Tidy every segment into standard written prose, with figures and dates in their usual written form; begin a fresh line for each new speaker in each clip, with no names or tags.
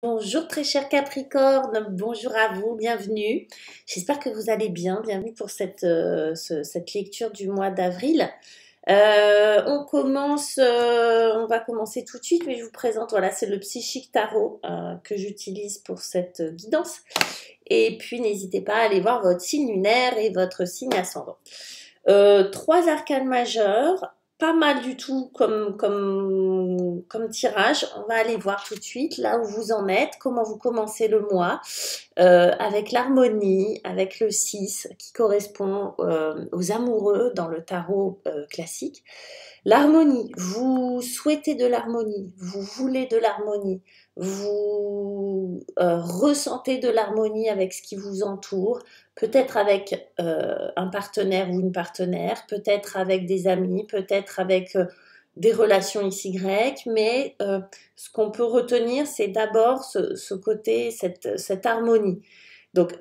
Bonjour très cher Capricorne, bonjour à vous, bienvenue. J'espère que vous allez bien, bienvenue pour cette lecture du mois d'avril. On va commencer tout de suite, mais je vous présente, voilà, c'est le Psychique Tarot que j'utilise pour cette guidance. Et puis n'hésitez pas à aller voir votre signe lunaire et votre signe ascendant. Trois arcanes majeurs, pas mal du tout comme tirage. On va aller voir tout de suite là où vous en êtes, comment vous commencez le mois, avec l'harmonie, avec le 6 qui correspond aux amoureux dans le tarot classique. L'harmonie, vous souhaitez de l'harmonie, vous voulez de l'harmonie, vous ressentez de l'harmonie avec ce qui vous entoure, peut-être avec un partenaire ou une partenaire, peut-être avec des amis, peut-être avec des relations XY, mais ce qu'on peut retenir, c'est d'abord ce côté, cette harmonie. Donc,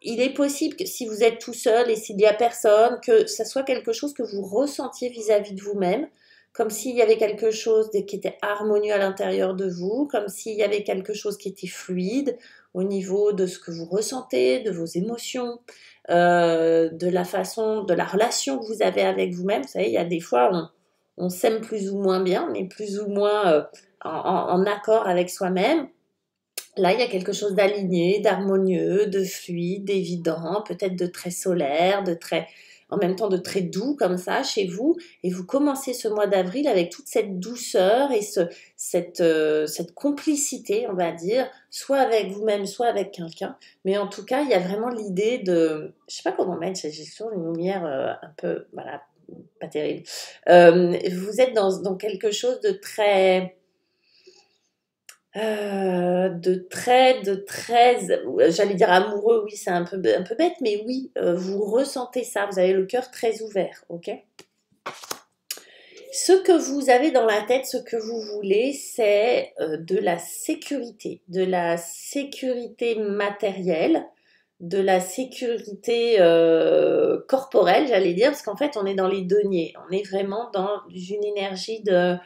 il est possible que si vous êtes tout seul et s'il n'y a personne, que ça soit quelque chose que vous ressentiez vis-à-vis de vous-même, comme s'il y avait quelque chose qui était harmonieux à l'intérieur de vous, comme s'il y avait quelque chose qui était fluide au niveau de ce que vous ressentez, de vos émotions, de la façon, de la relation que vous avez avec vous-même. Vous savez, il y a des fois, on s'aime plus ou moins bien, on est plus ou moins en accord avec soi-même. Là, il y a quelque chose d'aligné, d'harmonieux, de fluide, d'évident, peut-être de très solaire, en même temps de très doux comme ça chez vous. Et vous commencez ce mois d'avril avec toute cette douceur et cette complicité, on va dire, soit avec vous-même, soit avec quelqu'un. Mais en tout cas, il y a vraiment l'idée je sais pas comment mettre, j'ai toujours une lumière un peu, voilà, pas terrible. Vous êtes dans quelque chose de très, j'allais dire amoureux, oui, c'est un peu bête, mais oui, vous ressentez ça, vous avez le cœur très ouvert, ok? Ce que vous avez dans la tête, ce que vous voulez, c'est de la sécurité matérielle, de la sécurité corporelle, j'allais dire, parce qu'en fait, on est dans les deniers, on est vraiment dans une énergie de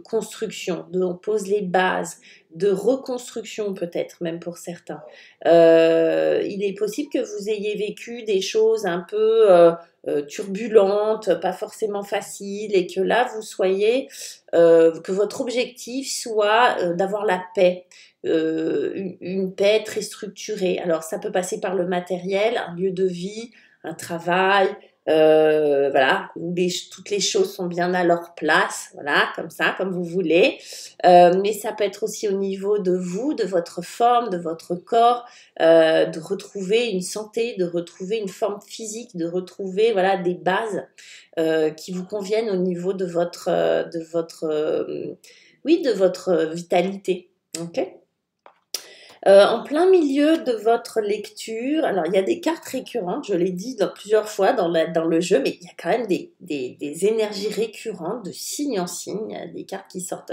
construction, on pose les bases, de reconstruction peut-être même pour certains. Il est possible que vous ayez vécu des choses un peu turbulentes, pas forcément faciles, et que là vous soyez, que votre objectif soit d'avoir la paix. Une paix très structurée. Alors ça peut passer par le matériel, un lieu de vie, un travail, voilà, où toutes les choses sont bien à leur place, voilà, comme ça, comme vous voulez. Mais ça peut être aussi au niveau de vous, de votre forme, de votre corps, de retrouver une santé, de retrouver une forme physique, de retrouver, voilà, des bases qui vous conviennent au niveau oui, de votre vitalité. Ok. En plein milieu de votre lecture, alors il y a des cartes récurrentes, je l'ai dit plusieurs fois dans le jeu, mais il y a quand même des énergies récurrentes de signe en signe, il y a des cartes qui sortent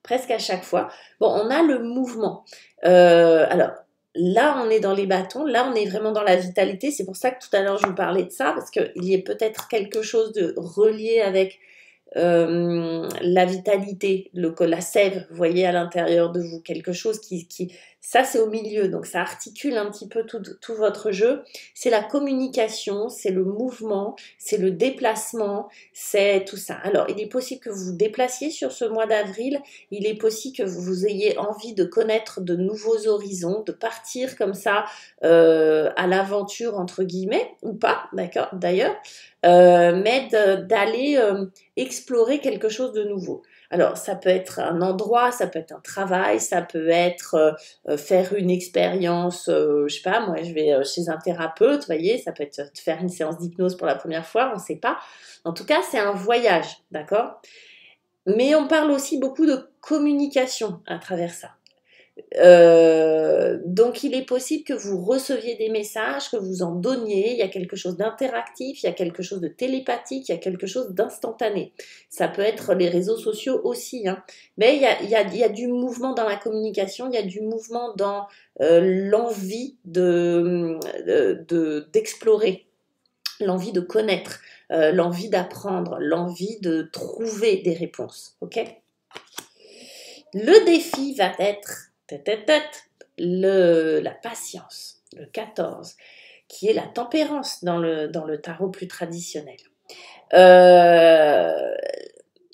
presque à chaque fois. Bon, on a le mouvement. Alors, là, on est dans les bâtons, là, on est vraiment dans la vitalité, c'est pour ça que tout à l'heure, je vous parlais de ça, parce qu'il y a peut-être quelque chose de relié avec la vitalité, la sève, vous voyez, à l'intérieur de vous, quelque chose ça c'est au milieu, donc ça articule un petit peu tout votre jeu. C'est la communication, c'est le mouvement, c'est le déplacement, c'est tout ça. Alors, il est possible que vous vous déplaciez sur ce mois d'avril, il est possible que vous ayez envie de connaître de nouveaux horizons, de partir comme ça à l'aventure, entre guillemets, ou pas, d'accord, d'ailleurs, mais d'aller explorer quelque chose de nouveau. Alors, ça peut être un endroit, ça peut être un travail, ça peut être faire une expérience, je sais pas, moi je vais chez un thérapeute, vous voyez, ça peut être faire une séance d'hypnose pour la première fois, on ne sait pas. En tout cas, c'est un voyage, d'accord? Mais on parle aussi beaucoup de communication à travers ça. Donc il est possible que vous receviez des messages, que vous en donniez, il y a quelque chose d'interactif, il y a quelque chose de télépathique, il y a quelque chose d'instantané. Ça peut être les réseaux sociaux aussi, hein. Mais il y a du mouvement dans la communication, il y a du mouvement dans l'envie d'explorer, l'envie de connaître, l'envie d'apprendre, l'envie de trouver des réponses, ok? Le défi va être la patience, le 14, qui est la tempérance dans le tarot plus traditionnel. Alors,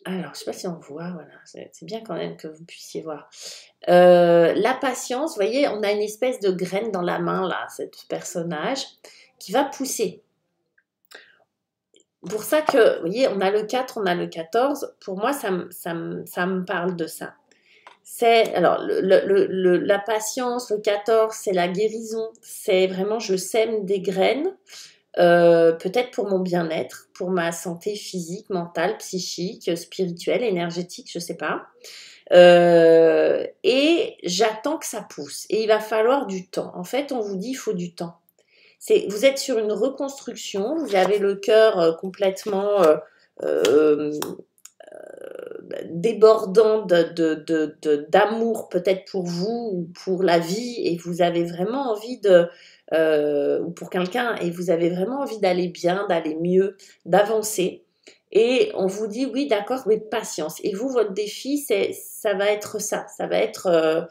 je ne sais pas si on voit, voilà, c'est bien quand même que vous puissiez voir. La patience, vous voyez, on a une espèce de graine dans la main, là, ce personnage, qui va pousser. Pour ça que, vous voyez, on a le 4, on a le 14, pour moi, ça me parle de ça. Alors, la patience, le 14, c'est la guérison, c'est vraiment, je sème des graines, peut-être pour mon bien-être, pour ma santé physique, mentale, psychique, spirituelle, énergétique, je ne sais pas. Et j'attends que ça pousse. Et il va falloir du temps. En fait, on vous dit il faut du temps. Vous êtes sur une reconstruction, vous avez le cœur complètement débordant d'amour peut-être pour vous ou pour la vie, et vous avez vraiment envie ou pour quelqu'un, et vous avez vraiment envie d'aller bien, d'aller mieux, d'avancer. Et on vous dit oui, d'accord, mais patience. Et vous, votre défi, ça va être ça va être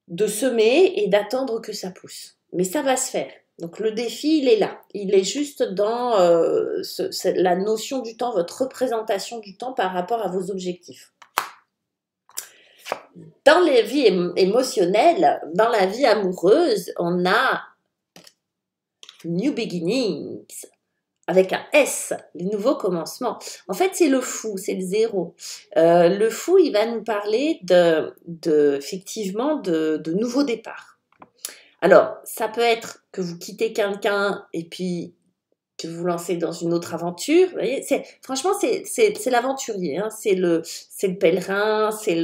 de semer et d'attendre que ça pousse. Mais ça va se faire. Donc le défi, il est là. Il est juste dans la notion du temps, votre représentation du temps par rapport à vos objectifs. Dans les vies émotionnelles, dans la vie amoureuse, on a New Beginnings, avec un S, les nouveaux commencements. En fait, c'est le fou, c'est le zéro. Le fou, il va nous parler effectivement de nouveaux départs. Alors, ça peut être que vous quittez quelqu'un et puis que vous lancez dans une autre aventure. Vous voyez, franchement, c'est l'aventurier. Hein. C'est le pèlerin, c'est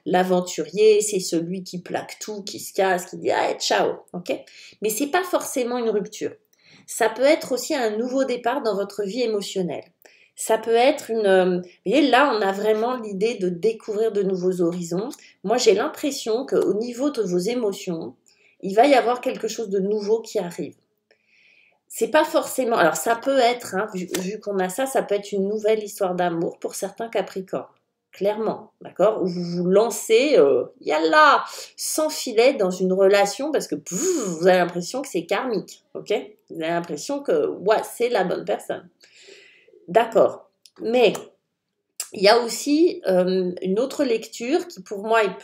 l'aventurier, c'est celui qui plaque tout, qui se casse, qui dit « Ah, ciao ». Okay, mais ce n'est pas forcément une rupture. Ça peut être aussi un nouveau départ dans votre vie émotionnelle. Ça peut être vous voyez, là, on a vraiment l'idée de découvrir de nouveaux horizons. Moi, j'ai l'impression qu'au niveau de vos émotions, il va y avoir quelque chose de nouveau qui arrive. C'est pas forcément... Alors, ça peut être, hein, vu qu'on a ça, ça peut être une nouvelle histoire d'amour pour certains Capricornes. Clairement, d'accord? Où vous vous lancez, yalla, sans filet dans une relation parce que vous avez l'impression que c'est karmique, ok? Vous avez l'impression que, ouais, c'est la bonne personne. D'accord. Mais il y a aussi une autre lecture qui, pour moi, est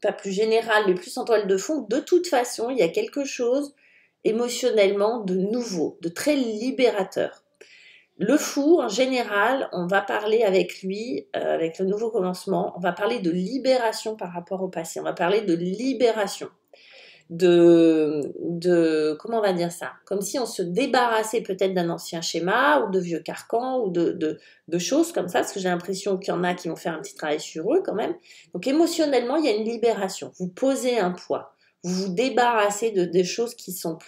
pas plus générale, mais plus en toile de fond. De toute façon, il y a quelque chose émotionnellement de nouveau, de très libérateur. Le fou, en général, on va parler avec lui, avec le nouveau commencement, on va parler de libération par rapport au passé, on va parler de libération, comment on va dire ça? Comme si on se débarrassait peut-être d'un ancien schéma ou de vieux carcans ou de choses comme ça, parce que j'ai l'impression qu'il y en a qui vont faire un petit travail sur eux quand même. Donc émotionnellement, il y a une libération, vous posez un poids. Vous vous débarrassez des choses qui sont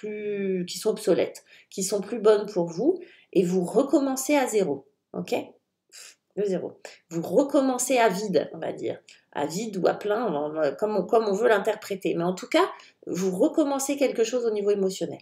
obsolètes, qui sont plus bonnes pour vous, et vous recommencez à zéro, ok? Le zéro. Vous recommencez à vide, on va dire. À vide ou à plein, comme on veut l'interpréter. Mais en tout cas, vous recommencez quelque chose au niveau émotionnel.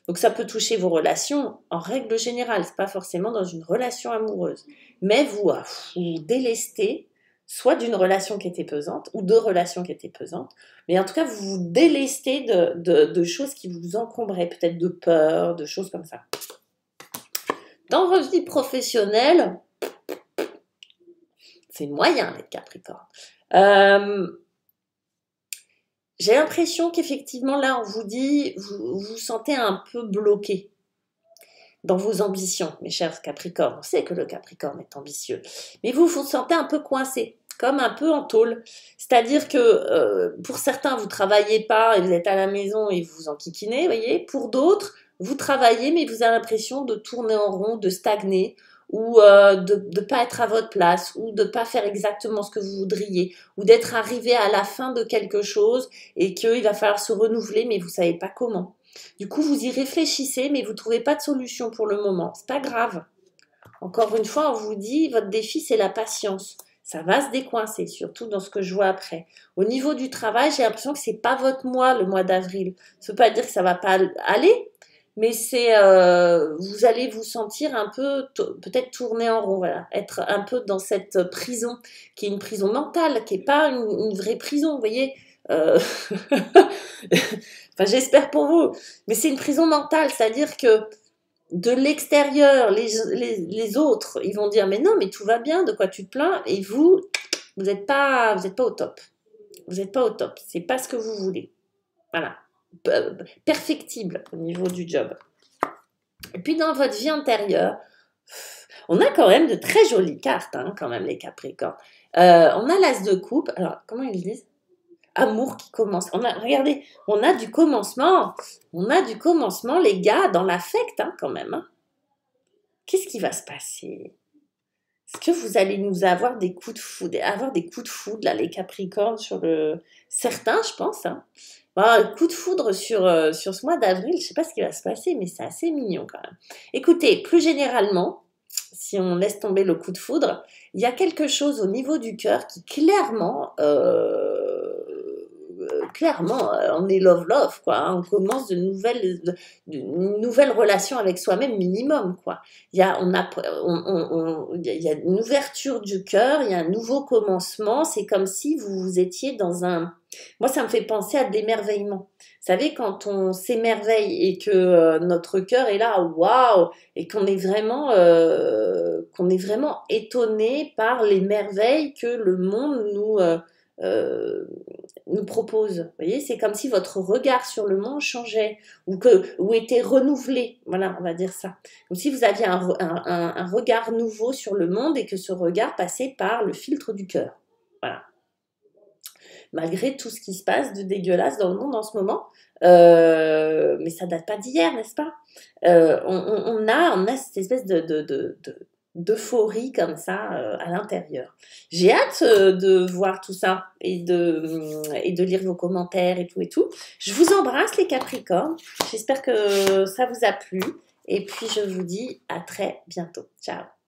Donc ça peut toucher vos relations en règle générale, c'est pas forcément dans une relation amoureuse. Mais vous délestez soit d'une relation qui était pesante, ou de relations qui étaient pesantes, mais en tout cas, vous vous délestez de choses qui vous encombraient, peut-être de peur, de choses comme ça. Dans votre vie professionnelle, c'est moyen d'être Capricorne. J'ai l'impression qu'effectivement, là, on vous dit, vous vous sentez un peu bloqué dans vos ambitions, mes chers Capricornes. On sait que le Capricorne est ambitieux, mais vous vous sentez un peu coincé, comme un peu en tôle. C'est-à-dire que pour certains, vous ne travaillez pas et vous êtes à la maison et vous vous enquiquinez, voyez. Pour d'autres, vous travaillez, mais vous avez l'impression de tourner en rond, de stagner, ou de ne pas être à votre place, ou de ne pas faire exactement ce que vous voudriez, ou d'être arrivé à la fin de quelque chose et qu'il va falloir se renouveler, mais vous ne savez pas comment. Du coup, vous y réfléchissez, mais vous ne trouvez pas de solution pour le moment. C'est pas grave. Encore une fois, on vous dit, votre défi, c'est la patience. Ça va se décoincer, surtout dans ce que je vois après. Au niveau du travail, j'ai l'impression que c'est pas votre mois, le mois d'avril. Ça ne veut pas dire que ça va pas aller, mais vous allez vous sentir un peu, peut-être tourner en rond, voilà, être un peu dans cette prison, qui est une prison mentale, qui n'est pas une vraie prison, vous voyez. Enfin, j'espère pour vous, mais c'est une prison mentale, c'est-à-dire que de l'extérieur, les autres, ils vont dire, mais non, mais tout va bien, de quoi tu te plains, et vous n'êtes pas au top. Vous n'êtes pas au top, c'est pas ce que vous voulez. Voilà. Perfectible au niveau du job. Et puis dans votre vie intérieure, on a quand même de très jolies cartes, hein, quand même, les Capricornes. On a l'As de coupe. Alors, comment ils disent? Amour qui commence. Regardez, on a du commencement. On a du commencement, les gars, dans l'affect, hein, quand même. Hein. Qu'est-ce qui va se passer? Est-ce que vous allez nous avoir des coups de foudre, là, les Capricornes, certains, je pense, hein. Un coup de foudre sur ce mois d'avril, je ne sais pas ce qui va se passer, mais c'est assez mignon quand même. Écoutez, plus généralement, si on laisse tomber le coup de foudre, il y a quelque chose au niveau du cœur qui clairement, on est love, quoi. Hein. On commence de nouvelles relations avec soi-même minimum, quoi. Il y a une ouverture du cœur, il y a un nouveau commencement. C'est comme si vous étiez dans un... Moi, ça me fait penser à de l'émerveillement. Vous savez, quand on s'émerveille et que notre cœur est là, waouh, et qu'on est vraiment étonné par les merveilles que le monde nous propose. Vous voyez, c'est comme si votre regard sur le monde changeait ou était renouvelé. Voilà, on va dire ça. Comme si vous aviez un regard nouveau sur le monde et que ce regard passait par le filtre du cœur. Voilà. Malgré tout ce qui se passe de dégueulasse dans le monde en ce moment. Mais ça date pas d'hier, n'est-ce pas? On a cette espèce d'euphorie comme ça à l'intérieur. J'ai hâte de voir tout ça et de lire vos commentaires et tout et tout. Je vous embrasse les Capricornes. J'espère que ça vous a plu. Et puis je vous dis à très bientôt. Ciao.